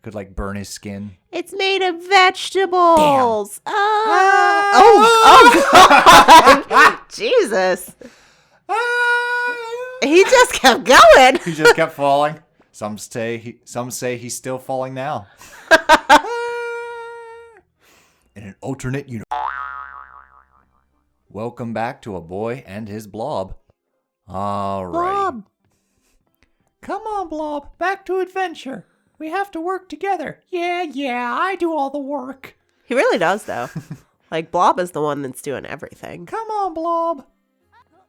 could like burn his skin. It's made of vegetables. Damn. Oh God. Jesus. He just kept going. He just kept falling. Some say he's still falling now. In an alternate universe. Welcome back to A Boy and His Blob. Alright. Blob. Come on, Blob. Back to adventure. We have to work together. Yeah, I do all the work. He really does, though. Like, Blob is the one that's doing everything. Come on, Blob.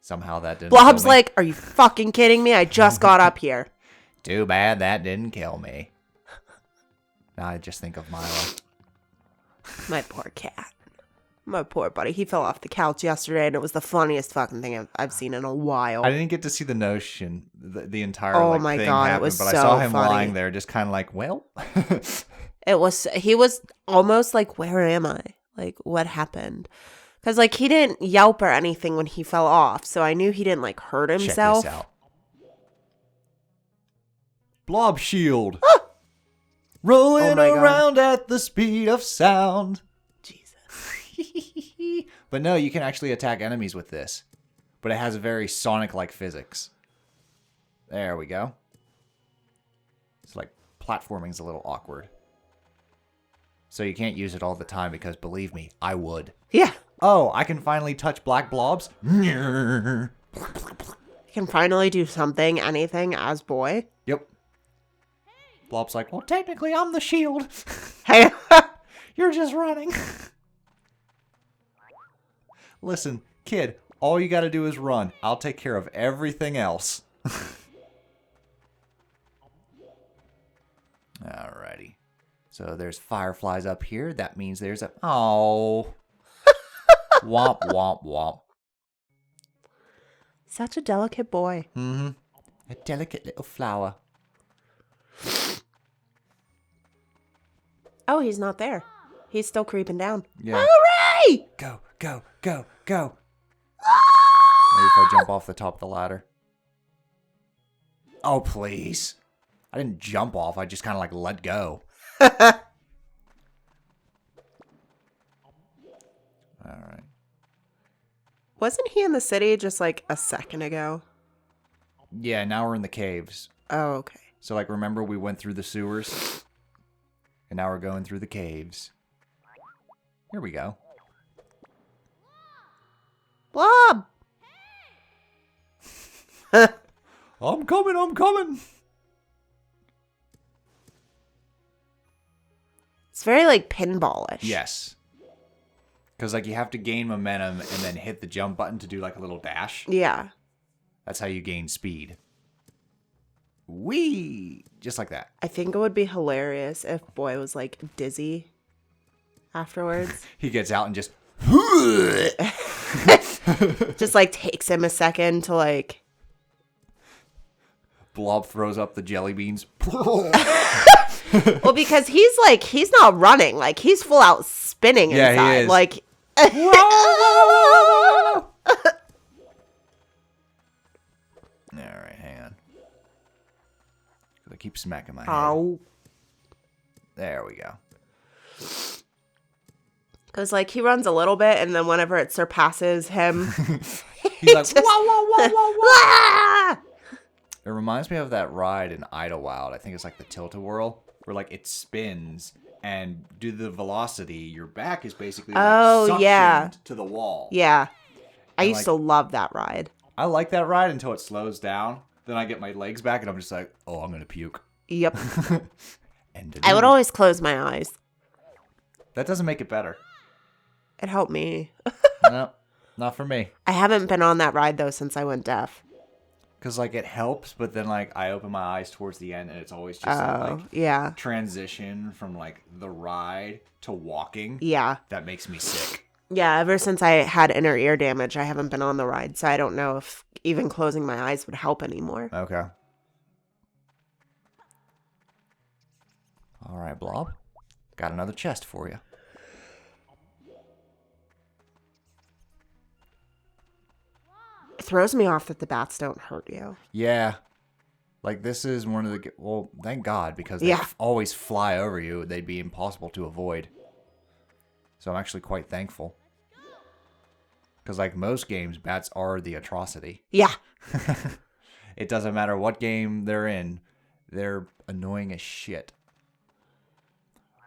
Somehow that didn't Blob's kill me. like, are you fucking kidding me? I just got up here. Too bad that didn't kill me. Now I just think of Milo. My poor cat. My poor buddy. He fell off the couch yesterday, and it was the funniest fucking thing I've seen in a while. I didn't get to see the notion, the entire Oh my thing God, it happen, was but so I saw him funny. lying there just kind of like, well. He was almost like, where am I? Like, what happened? Because, like, he didn't yelp or anything when he fell off, so I knew he didn't, like, hurt himself. Check this out. Blob shield. Rolling Oh my God. around at the speed of sound. Jesus. But no, you can actually attack enemies with this. But it has a very Sonic-like physics. There we go. It's like platforming's a little awkward. So you can't use it all the time because, believe me, I would. Yeah. Oh, I can finally touch black blobs? He can finally do something, anything, as boy. Yep. Blob's like, well, technically I'm the shield. Hey. You're just running. Listen, kid, all you gotta do is run. I'll take care of everything else. Alrighty. So there's fireflies up here. That means there's a... Oh. Womp, womp, womp. Such a delicate boy. Mm-hmm. A delicate little flower. Oh, he's not there. He's still creeping down. Yeah. Hooray! Go, go, go, go. Maybe if I jump off the top of the ladder. Oh, please. I didn't jump off. I just kind of like let go. Alright. Wasn't he in the city just like a second ago? Yeah, now we're in the caves. Oh, okay. So, like, remember we went through the sewers? And now we're going through the caves. Here we go. Blob! I'm coming. It's very like pinballish. Yes. Because, like, you have to gain momentum and then hit the jump button to do, like, a little dash. Yeah. That's how you gain speed. Whee! Just like that. I think it would be hilarious if Boy was like dizzy afterwards. He gets out and just... Just like takes him a second to like... Blob throws up the jelly beans. Well, because he's not running. Like, he's full out spinning Yeah, inside. he is. Like... Alright, hang on. I keep smacking my head. Oh. There we go. Because, like, he runs a little bit, and then whenever it surpasses him... He's like, just- whoa. Ah! It reminds me of that ride in Idlewild. I think it's like the Tilt-A-Whirl, where like it spins, and due to the velocity, your back is basically like, Oh, yeah. suctioned to the wall. Yeah. I And, used like- to love that ride. I like that ride until it slows down. Then I get my legs back, and I'm just like, oh, I'm gonna puke. Yep. And I would always close my eyes. That doesn't make it better. It helped me. No, not for me. I haven't been on that ride, though, since I went deaf. Because, like, it helps, but then, like, I open my eyes towards the end, and it's always just that, Oh, like, yeah. transition from, like, the ride to walking. Yeah. That makes me sick. Yeah, ever since I had inner ear damage, I haven't been on the ride, so I don't know if even closing my eyes would help anymore. Okay. All right, Blob. Got another chest for you. It throws me off that the bats don't hurt you. Yeah. Like, this is one of the... Well, thank God, because they Yeah. always fly over you. They'd be impossible to avoid. So I'm actually quite thankful. Because, like most games, bats are the atrocity. Yeah. It doesn't matter what game they're in. They're annoying as shit.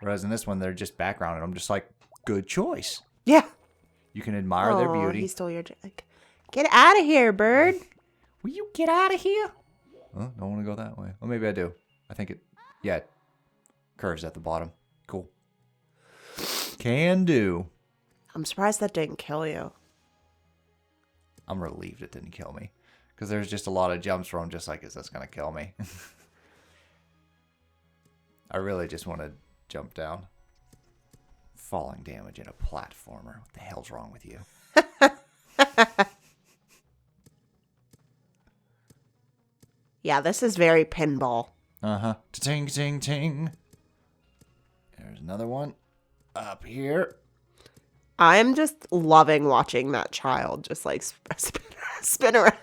Whereas in this one, they're just background, and I'm just like, good choice. Yeah. You can admire their Aw, beauty. He stole your jack. Get out of here, bird. Will you get out of here? Oh, don't want to go that way. Well, maybe I do. I think it... Yeah, it curves at the bottom. Cool. Can do. I'm surprised that didn't kill you. I'm relieved it didn't kill me. Because there's just a lot of jumps where I'm just like, is this going to kill me? I really just want to jump down. Falling damage in a platformer. What the hell's wrong with you? Yeah, this is very pinball. Uh-huh. Ting, ting, ting. There's another one. Up here. I'm just loving watching that child just like spin around.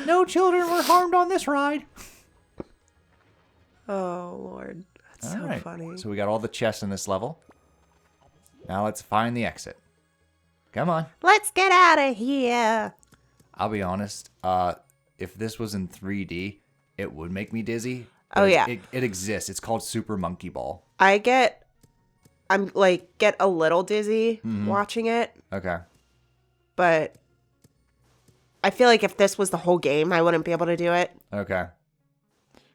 No children were harmed on this ride. Oh, Lord. That's so funny. So we got all the chests in this level. Now let's find the exit. Come on. Let's get out of here. I'll be honest. If this was in 3D, it would make me dizzy. Oh, yeah. It exists. It's called Super Monkey Ball. I'm like, get a little dizzy watching it. Okay. But I feel like if this was the whole game, I wouldn't be able to do it. Okay.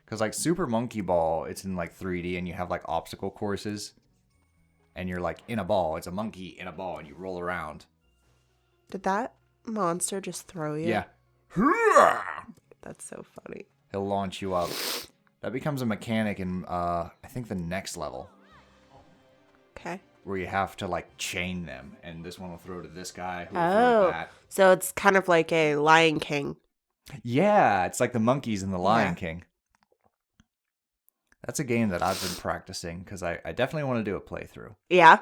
Because, like, Super Monkey Ball, it's in, like, 3D, and you have, like, obstacle courses. And you're, like, in a ball. It's a monkey in a ball, and you roll around. Did that monster just throw you? Yeah. That's so funny. He'll launch you up. That becomes a mechanic in, I think, the next level. Okay. Where you have to, like, chain them. And this one will throw to this guy. Who will Oh. throw to that. So it's kind of like a Lion King. Yeah, it's like the monkeys in the Lion Yeah. King. That's a game that I've been practicing because I definitely want to do a playthrough. Yeah.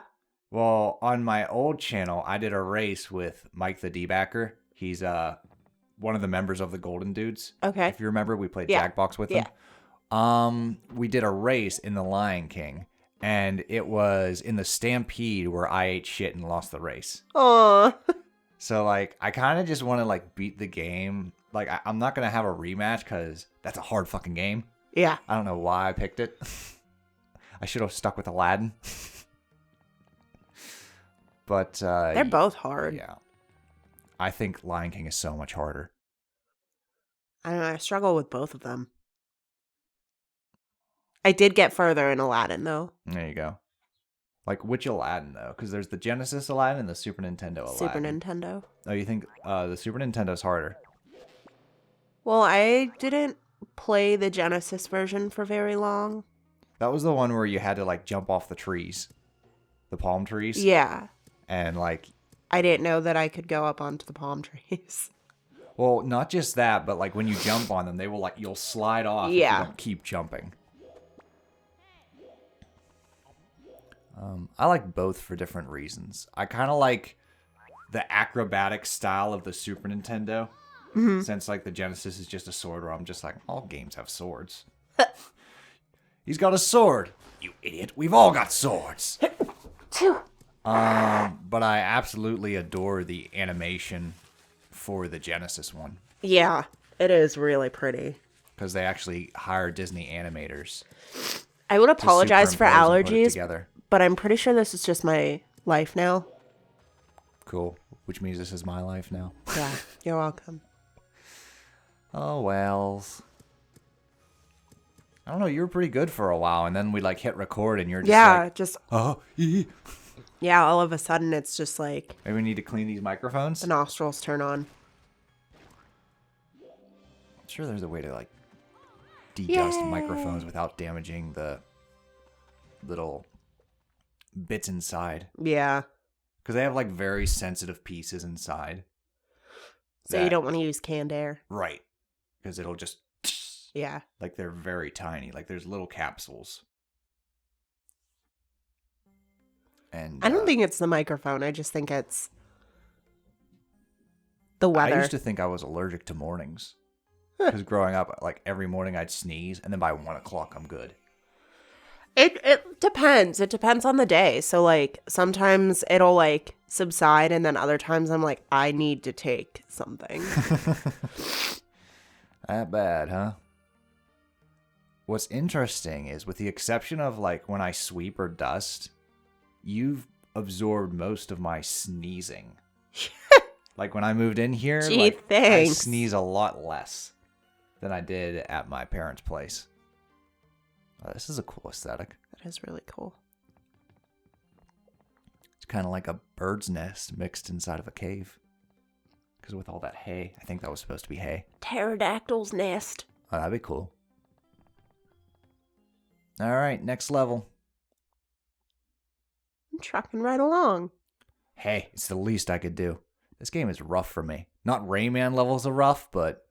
Well, on my old channel, I did a race with Mike the D-Backer. He's one of the members of the Golden Dudes. Okay. If you remember, we played Yeah. Jackbox with him. We did a race in the Lion King, and it was in the Stampede where I ate shit and lost the race. Aw. So, like, I kind of just want to, like, beat the game. Like, I'm not going to have a rematch because that's a hard fucking game. Yeah. I don't know why I picked it. I should have stuck with Aladdin. But, They're both hard. yeah. I think Lion King is so much harder. I don't know. I struggle with both of them. I did get further in Aladdin, though. There you go. Like, which Aladdin, though? Because there's the Genesis Aladdin and the Super Nintendo Aladdin. Super Nintendo. Oh, you think the Super Nintendo's harder? Well, I didn't play the Genesis version for very long. That was the one where you had to, like, jump off the trees. The palm trees. Yeah. And, like... I didn't know that I could go up onto the palm trees. Well, not just that, but, like, when you jump on them, they will, like, you'll slide off if you don't keep jumping. I like both for different reasons. I kind of like the acrobatic style of the Super Nintendo. Since, like, the Genesis is just a sword where I'm just like, all games have swords. He's got a sword. You idiot. We've all got swords. But I absolutely adore the animation for the Genesis one. Yeah, it is really pretty. Because they actually hire Disney animators. I would apologize for superimpose and put it allergies, together. but I'm pretty sure this is just my life now. Cool. Which means this is my life now. Yeah, you're welcome. Oh, well. I don't know. You were pretty good for a while, and then we, like, hit record, and you're just like... just... Oh, Yeah, all of a sudden, it's just like... Maybe we need to clean these microphones? the nostrils turn on. I'm sure there's a way to, like, de-dust microphones without damaging the little bits inside. Yeah. Because they have, like, very sensitive pieces inside. So you don't want to use canned air. Right. Because it'll just... Yeah. Like, they're very tiny. Like, there's little capsules. And I don't think it's the microphone. I just think it's the weather. I used to think I was allergic to mornings. Because growing up, like every morning I'd sneeze, and then by 1 o'clock I'm good. It depends. It depends on the day. So like sometimes it'll like subside, and then other times I'm like, I need to take something. That bad, huh? What's interesting is, with the exception of like when I sweep or dust, you've absorbed most of my sneezing. Like when I moved in here, Gee, like, I thanks. sneeze a lot less than I did at my parents' place. Oh, this is a cool aesthetic. That is really cool. It's kind of like a bird's nest mixed inside of a cave. Because with all that hay, I think that was supposed to be hay. Pterodactyl's nest. Oh, that'd be cool. All right, next level. I'm trucking right along. Hey, it's the least I could do. This game is rough for me. Not Rayman levels are rough, but...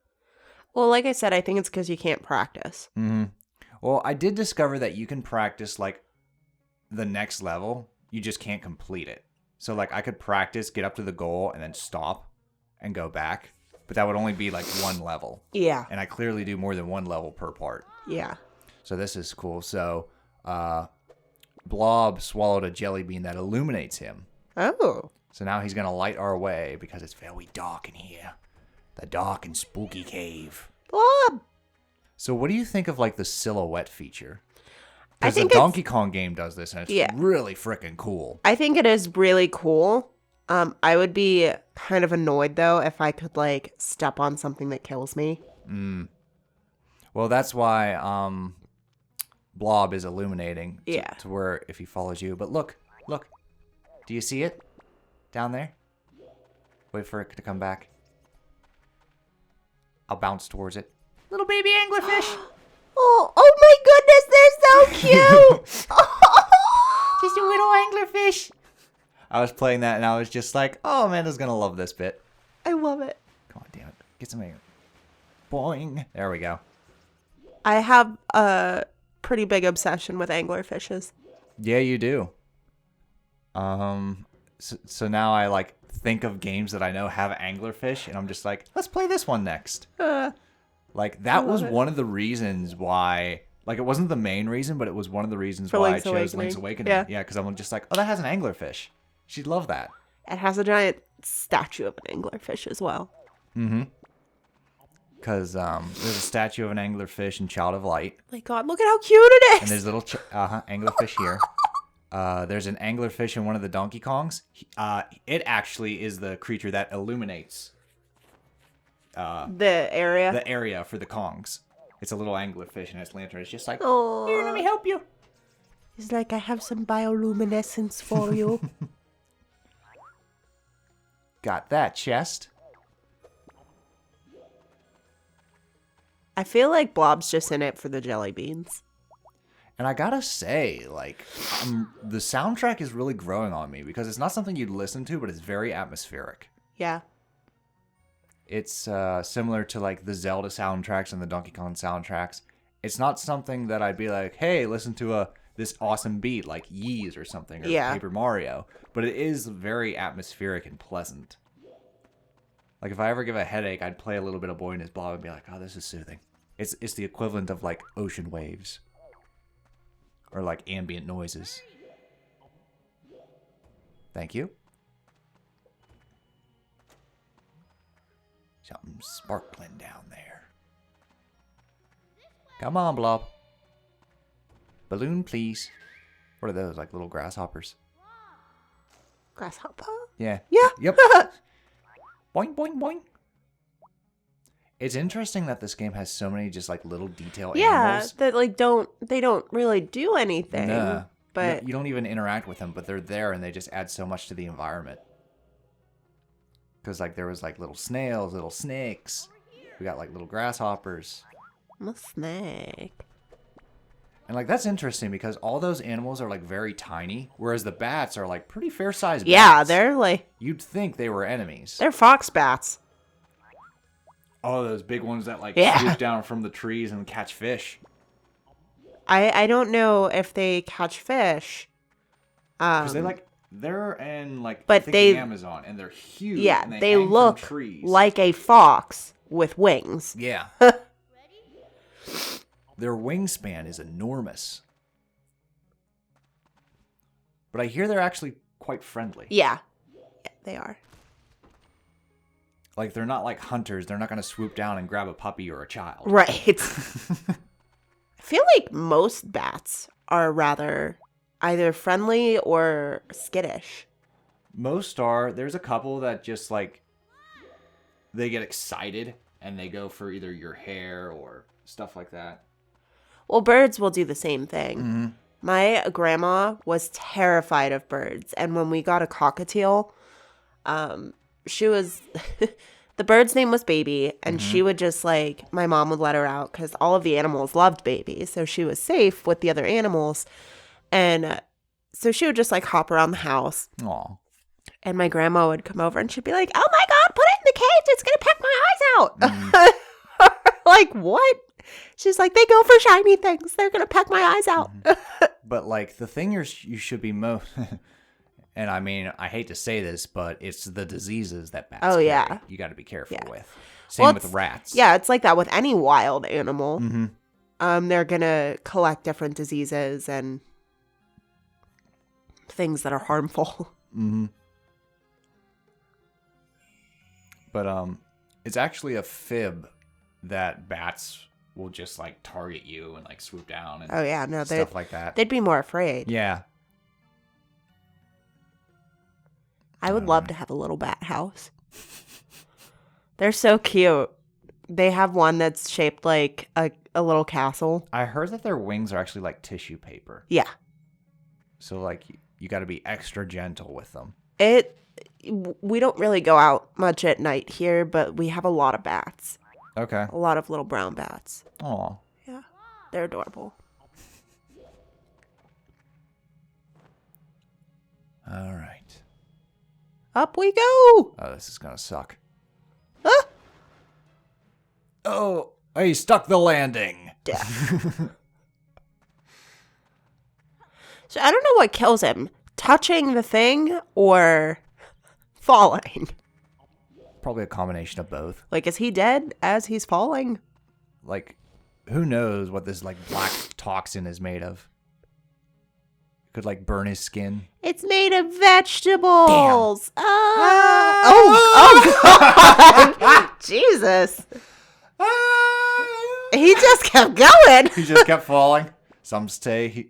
Well, like I said, I think it's because you can't practice. Mm-hmm. Well, I did discover that you can practice, like, the next level. You just can't complete it. So, like, I could practice, get up to the goal, and then stop and go back. But that would only be, like, one level. Yeah. And I clearly do more than one level per part. Yeah. So this is cool. So, Blob swallowed a jellybean that illuminates him. Oh. So now he's going to light our way because it's very dark in here. The dark and spooky cave. Blob. So what do you think of, like, the silhouette feature? I Because the think Donkey Kong game does this, and it's really freaking cool. I think it is really cool. I would be kind of annoyed, though, if I could, like, step on something that kills me. Well, that's why Blob is illuminating to where if he follows you. But look. Do you see it? Down there? Wait for it to come back. I'll bounce towards it. Little baby anglerfish. Oh my goodness, they're so cute. Just a little anglerfish. I was playing that and I was just like, oh, Amanda's going to love this bit. I love it. Come on, damn it. Get some air. Boing. There we go. I have a pretty big obsession with anglerfishes. Yeah, you do. So now I like think of games that I know have anglerfish, and I'm just like, let's play this one next. Like that was one of the reasons why. Like it wasn't the main reason, but it was one of the reasons why I chose Link's Awakening. Yeah, because I'm just like, oh, that has an anglerfish. She'd love that. It has a giant statue of an anglerfish as well. Mm-hmm. Because there's a statue of an anglerfish in Child of Light. My God, look at how cute it is. And there's little anglerfish here. There's an anglerfish in one of the Donkey Kongs. It actually is the creature that illuminates the area for the Kongs. It's a little anglerfish, and its lantern is just like, oh, here, let me help you. It's like, I have some bioluminescence for you. Got that chest. I feel like Blob's just in it for the jelly beans. And I gotta say, like, the soundtrack is really growing on me because it's not something you'd listen to, but it's very atmospheric. Yeah. It's similar to, like, the Zelda soundtracks and the Donkey Kong soundtracks. It's not something that I'd be like, hey, listen to this awesome beat like Yeez or something, or Paper Mario. But it is very atmospheric and pleasant. Like, if I ever give a headache, I'd play a little bit of Boy and His Blob and be like, oh, this is soothing. It's the equivalent of, like, ocean waves. Or, like, ambient noises. Thank you. Something sparkling down there. Come on, Blob. Balloon, please. What are those, like little grasshoppers? Grasshopper? Yeah. Yeah. Yep. Boing, boing, boing. It's interesting that this game has so many just like little detail animals. That like they don't really do anything. Nah. But you don't even interact with them, but they're there and they just add so much to the environment. Because like there was like little snails, little snakes. We got like little grasshoppers. I'm a snake. And like that's interesting because all those animals are like very tiny, whereas the bats are like pretty fair sized. Yeah, bats. they're like, you'd think they were enemies. they're fox bats. Oh, those big ones that like swoop down from the trees and catch fish. I don't know if they catch fish. Because they're in like but the Amazon and they're huge. Yeah, and they hang from look trees. like a fox with wings. Yeah. Their wingspan is enormous. But I hear they're actually quite friendly. Yeah. Yeah, they are. Like, they're not like hunters. They're not going to swoop down and grab a puppy or a child. Right. I feel like most bats are rather either friendly or skittish. Most are. There's a couple that just, like, they get excited and they go for either your hair or stuff like that. Well, birds will do the same thing. Mm-hmm. My grandma was terrified of birds. And when we got a cockatiel, she was... the bird's name was Baby. And she would just, like... My mom would let her out because all of the animals loved Baby. So she was safe with the other animals. And so she would just, like, hop around the house. Aw. And my grandma would come over and she'd be like, oh, my God, put it in the cage. It's going to peck my eyes out. Like, what? She's like, they go for shiny things. They're going to peck my eyes out. But, like, the thing you should be most... and, I mean, I hate to say this, but it's the diseases that bats carry. Yeah. You got to be careful Yeah. with. Same Well, with rats. Yeah, it's like that with any wild animal. Mm-hmm. They're going to collect different diseases and things that are harmful. Mm-hmm. But, it's actually a fib that bats will just, like, target you and, like, swoop down and Oh, yeah. No, stuff like that. they'd be more afraid. Yeah. I would love to have a little bat house. They're so cute. They have one that's shaped like a little castle. I heard that their wings are actually like tissue paper. Yeah. So, like, you got to be extra gentle with them. We don't really go out much at night here, but we have a lot of bats. Okay. A lot of little brown bats. Aw. Yeah. They're adorable. All right. Up we go. Oh, this is going to suck. Ah! Oh, he stuck the landing. Death. So I don't know what kills him. Touching the thing or falling. Probably a combination of both. Like, is he dead as he's falling? Like, who knows what this, like, black toxin is made of. Could, like, burn his skin. It's made of vegetables. Damn. Oh, God. Jesus. He just kept going. He just kept falling. Some say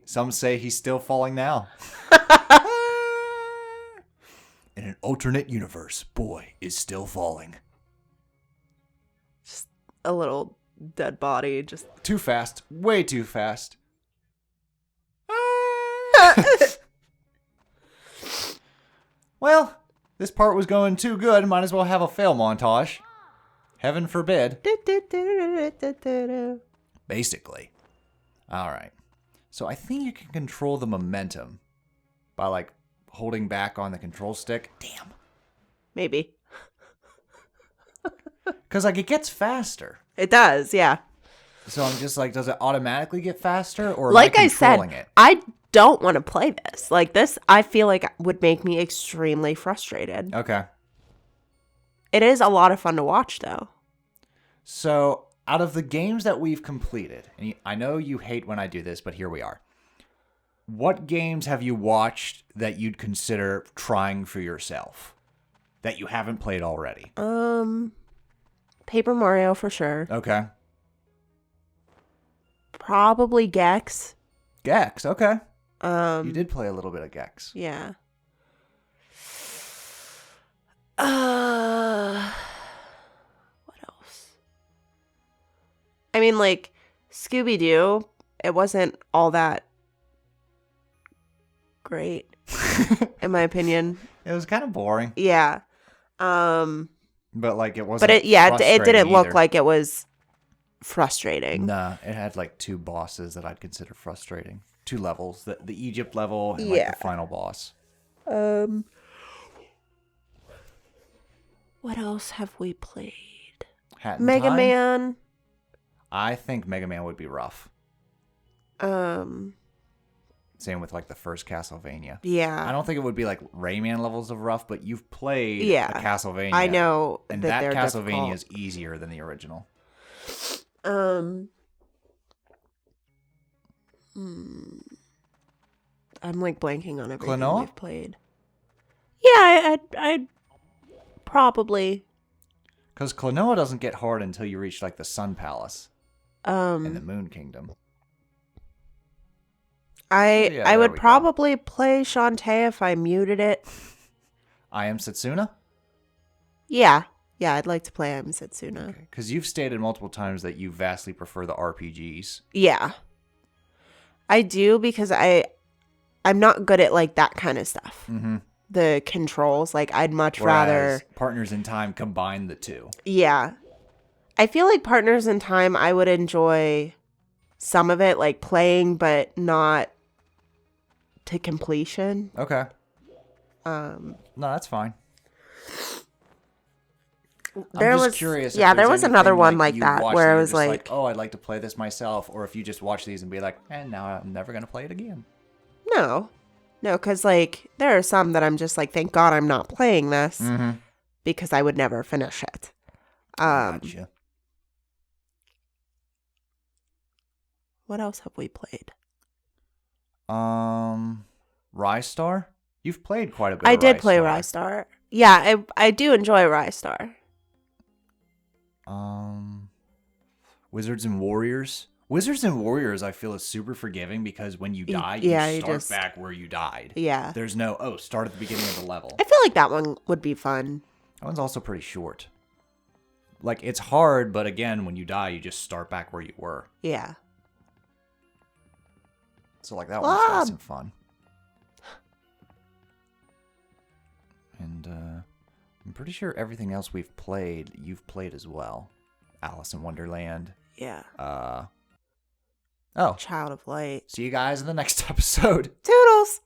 he's still falling now. In an alternate universe, boy is still falling. Just a little dead body. Just Too fast. Way too fast. Well, this part was going too good. Might as well have a fail montage. Heaven forbid. Basically. All right. So I think you can control the momentum by, like, holding back on the control stick. Damn. Maybe. Because, like, it gets faster. It does, yeah. So I'm just like, does it automatically get faster? Or am Like I I said, controlling it? I don't want to play this. Like, this, I feel like would make me extremely frustrated. Okay. It is a lot of fun to watch, though. So out of the games that we've completed, and I know you hate when I do this, but here we are. What games have you watched that you'd consider trying for yourself that you haven't played already? Paper Mario for sure. Okay. Probably Gex. Gex, okay. You did play a little bit of Gex. Yeah. What else? I mean, like, Scooby-Doo, it wasn't all that great, in my opinion. It was kind of boring, Yeah. but like it wasn't. But it didn't frustrating look either. like it was frustrating. Nah, it had like 2 bosses that I'd consider frustrating. 2 levels, the Egypt level and like the final boss. What else have we played? Hat in Mega Time? Man. I think Mega Man would be rough. Same with like the first Castlevania. Yeah. I don't think it would be like Rayman levels of rough, but you've played Yeah. a Castlevania. I know and that that they're Castlevania difficult. is easier than the original. I'm like blanking on everything Klonoa? we've played. Yeah, I'd probably. Because Klonoa doesn't get hard until you reach like the Sun Palace and the Um, Moon Kingdom. I Yeah, I there would we go. probably play Shantae if I muted it. I Am Setsuna? Yeah, I'd like to play I'm Setsuna. Because you've stated multiple times that you vastly prefer the RPGs. Yeah, I do because I'm not good at like that kind of stuff. Mm-hmm. The controls, like I'd much Whereas rather. Partners in Time combine the two. Yeah, I feel like Partners in Time. I would enjoy some of it, like playing, but not to completion. Okay. No, that's fine. There I'm just was curious. yeah, if there there's was another anything, one like like you that watch where that I you're was just like, oh, I'd like to play this myself, or if you just watch these and be like, now I'm never gonna play it again. no, because like there are some that I'm just like, thank God I'm not playing this because I would never finish it. Gotcha. What else have we played? Rise Star? You've played quite a bit. I of did Rise play Star. Rise Star. Yeah, I do enjoy Rise Star. Wizards and Warriors. Wizards and Warriors, I feel, is super forgiving because when you die, yeah, you you start just- back where you died. Yeah, There's no, start at the beginning of the level. I feel like that one would be fun. That one's also pretty short. Like, it's hard, but again, when you die, you just start back where you were. Yeah. So, like, that one's got Blob. some fun. And, I'm pretty sure everything else we've played, you've played as well. Alice in Wonderland. Yeah. Oh. Child of Light. See you guys in the next episode. Toodles.